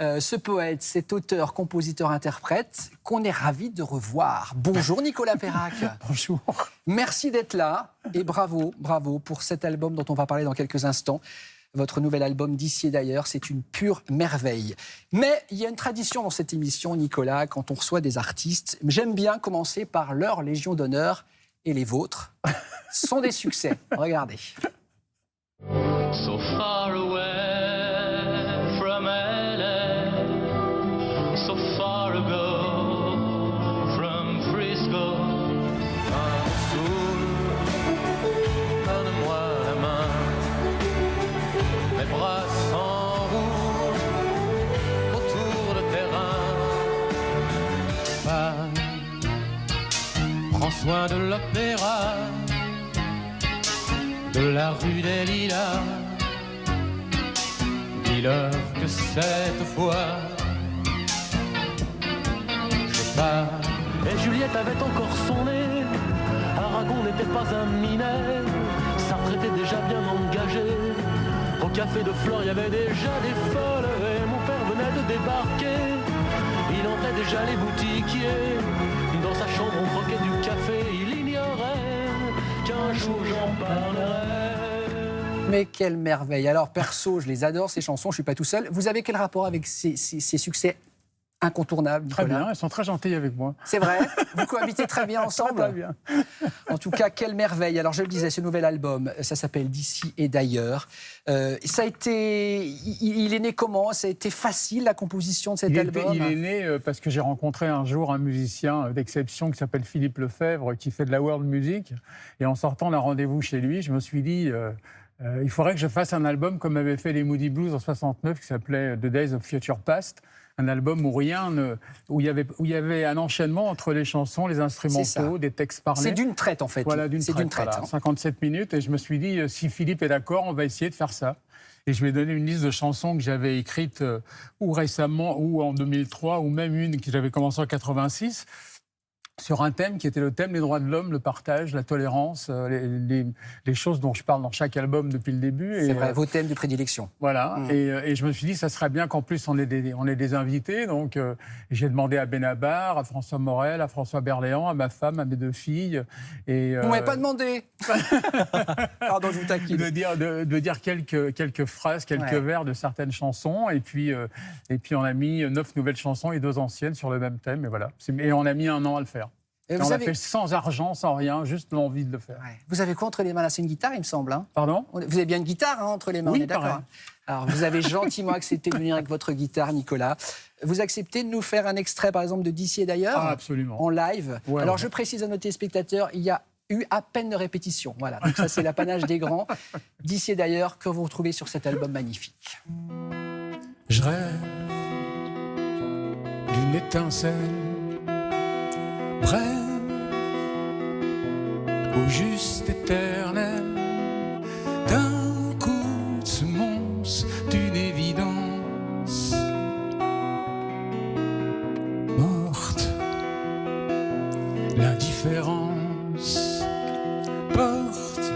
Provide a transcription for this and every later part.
Ce poète, cet auteur, compositeur, interprète qu'on est ravi de revoir. Bonjour Nicolas Perrac. Bonjour. Merci d'être là et bravo pour cet album dont on va parler dans quelques instants. Votre nouvel album d'ici et d'ailleurs, c'est une pure merveille. Mais il y a une tradition dans cette émission, Nicolas, quand on reçoit des artistes. J'aime bien commencer par leur Légion d'honneur et les vôtres sont des succès. Regardez. So far away from LA, so far ago from Frisco. Un soul, donne-moi la main, mes bras s'enroulent autour de terrain. Prends soin de l'opéra, de la rue des Lilas. Dis-leur que cette fois je pars. Et Juliette avait encore son nez. Aragon n'était pas un minet. Sartre était déjà bien engagé. Au café de Flore, il y avait déjà des folles. Et mon père venait de débarquer. Il entrait déjà les boutiquiers. Dans sa chambre, on croquait du café. Il ignorait qu'un jour j'en parlerai. Mais quelle merveille. Alors perso, je les adore ces chansons, je ne suis pas tout seul. Vous avez quel rapport avec ces succès incontournables, Nicolas? Très bien, elles sont très gentilles avec moi. C'est vrai? Vous cohabitez très bien ensemble? Très bien. En tout cas, quelle merveille. Alors je le disais, ce nouvel album, ça s'appelle D'ici et d'ailleurs. Ça a été... Il est né comment? Ça a été facile, la composition de cet album? Il est né parce que j'ai rencontré un jour un musicien d'exception qui s'appelle Philippe Lefebvre, qui fait de la world music. Et en sortant d'un rendez-vous chez lui, je me suis dit... il faudrait que je fasse un album comme avaient fait les Moody Blues en 69, qui s'appelait The Days of Future Past, un album où où il y avait un enchaînement entre les chansons, les instrumentaux, des textes parlés. C'est d'une traite en fait. Voilà, d'une traite. Voilà, 57 minutes. Et je me suis dit, si Philippe est d'accord, on va essayer de faire ça. Et je lui ai donné une liste de chansons que j'avais écrites ou récemment, ou en 2003, ou même une que j'avais commencé en 86. Sur un thème qui était le thème des droits de l'homme, le partage, la tolérance, les choses dont je parle dans chaque album depuis le début. C'est vrai, vos thèmes de prédilection. Voilà, et je me suis dit, ça serait bien qu'en plus on ait des invités. Donc j'ai demandé à Benabar, à François Morel, à François Berléand, à ma femme, à mes deux filles. Et, vous ne m'avez pas demandé. Pardon, je vous taquine. De dire quelques phrases, quelques vers de certaines chansons. Et puis on a mis 9 nouvelles chansons et 2 anciennes sur le même thème. Et voilà. Et on a mis 1 an à le faire. Et on l'a fait sans argent, sans rien, juste l'envie de le faire. Ouais. Vous avez quoi entre les mains là? C'est une guitare, il me semble. Hein? Pardon? Vous avez bien une guitare entre les mains, oui, on est d'accord. Alors, vous avez gentiment accepté de venir avec votre guitare, Nicolas. Vous acceptez de nous faire un extrait, par exemple, de D'ici et d'ailleurs? Ah, absolument. En live. Ouais, alors, je précise à nos téléspectateurs, il y a eu à peine de répétition. Voilà, donc ça, c'est l'apanage des grands. D'ici et d'ailleurs, que vous retrouvez sur cet album magnifique. Je rêve d'une étincelle brève au juste éternel, d'un coup de semonce, d'une évidence morte. L'indifférence porte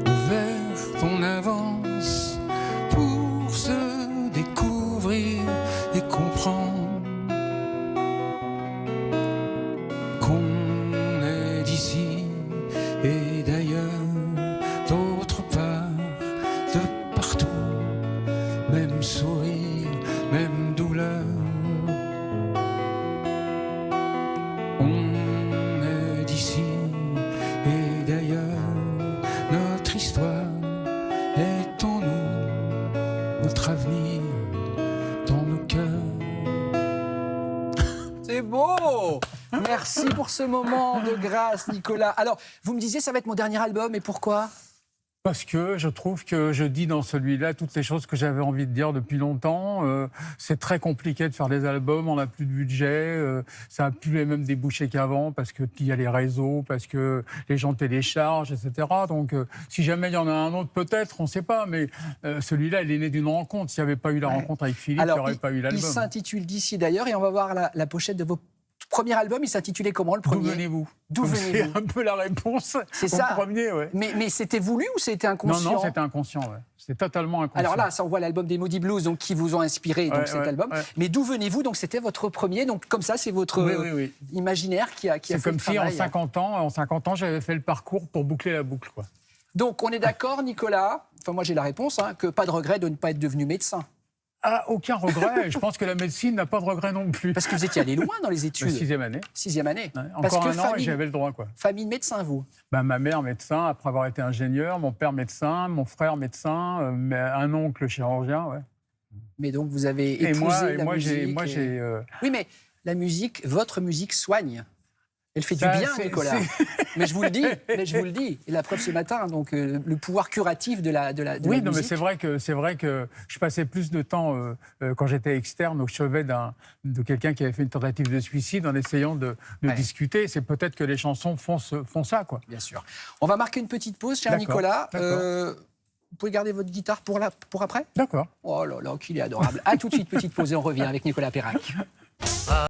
ouverte, on avance pour se découvrir et comprendre qu'on est d'ici et d'ailleurs, d'autre part, de partout, même sourire, même douleur. On est d'ici et d'ailleurs, notre histoire est en nous, notre avenir dans nos cœurs. C'est beau! Merci pour ce moment de grâce, Nicolas. Alors, vous me disiez, ça va être mon dernier album, et pourquoi? Parce que je trouve que je dis dans celui-là toutes les choses que j'avais envie de dire depuis longtemps. C'est très compliqué de faire des albums, on n'a plus de budget, ça n'a plus les mêmes débouchés qu'avant parce qu'il y a les réseaux, parce que les gens téléchargent, etc. Donc si jamais il y en a un autre, peut-être, on ne sait pas, mais celui-là, il est né d'une rencontre. S'il n'y avait pas eu la rencontre avec Philippe, il n'y aurait pas eu l'album. Il s'intitule D'ici d'ailleurs, et on va voir la pochette de vos premier album, il s'intitulait comment, le D'où premier? venez-vous? D'où Donc, venez-vous? C'est un peu la réponse C'est au ça. premier, ouais. Mais c'était voulu ou c'était inconscient? Non, c'était inconscient, ouais. C'était totalement inconscient. Alors là, ça, on voit l'album des Moody Blues, donc, qui vous ont inspiré donc, Ouais, cet ouais, album. ouais. Mais d'où venez-vous? Donc c'était votre premier, donc comme ça, c'est votre Oui. imaginaire qui a C'est fait comme le si travail. en 50 ans, j'avais fait le parcours pour boucler la boucle, quoi. Donc on est d'accord, Nicolas, enfin moi j'ai la réponse, hein, que pas de regret de ne pas être devenu médecin. Ah, aucun regret. Je pense que la médecine n'a pas de regret non plus. Parce que vous étiez allé loin dans les études. La 6e année. 6e année. Ouais, Parce encore que un an et famille, j'avais le droit, quoi. famille de médecin, vous. Ben, ma mère médecin, après avoir été ingénieur, mon père médecin, mon frère médecin, un oncle chirurgien, ouais. Mais donc vous avez épousé Et la moi, musique. j'ai. Oui, mais la musique, votre musique soigne. Elle fait Ça, du bien, c'est- Nicolas. Mais je vous le dis, Et la preuve ce matin, donc le pouvoir curatif de la Oui, la non, mais musique. c'est vrai que je passais plus de temps quand j'étais externe au chevet de quelqu'un qui avait fait une tentative de suicide en essayant de Ouais. discuter. C'est peut-être que les chansons font ça, quoi. Bien sûr. On va marquer une petite pause, cher D'accord, Nicolas. d'accord. Vous pouvez garder votre guitare pour après? D'accord. Oh là là, qu'il est adorable. À tout de suite, petite pause et on revient avec Nicolas Perrac.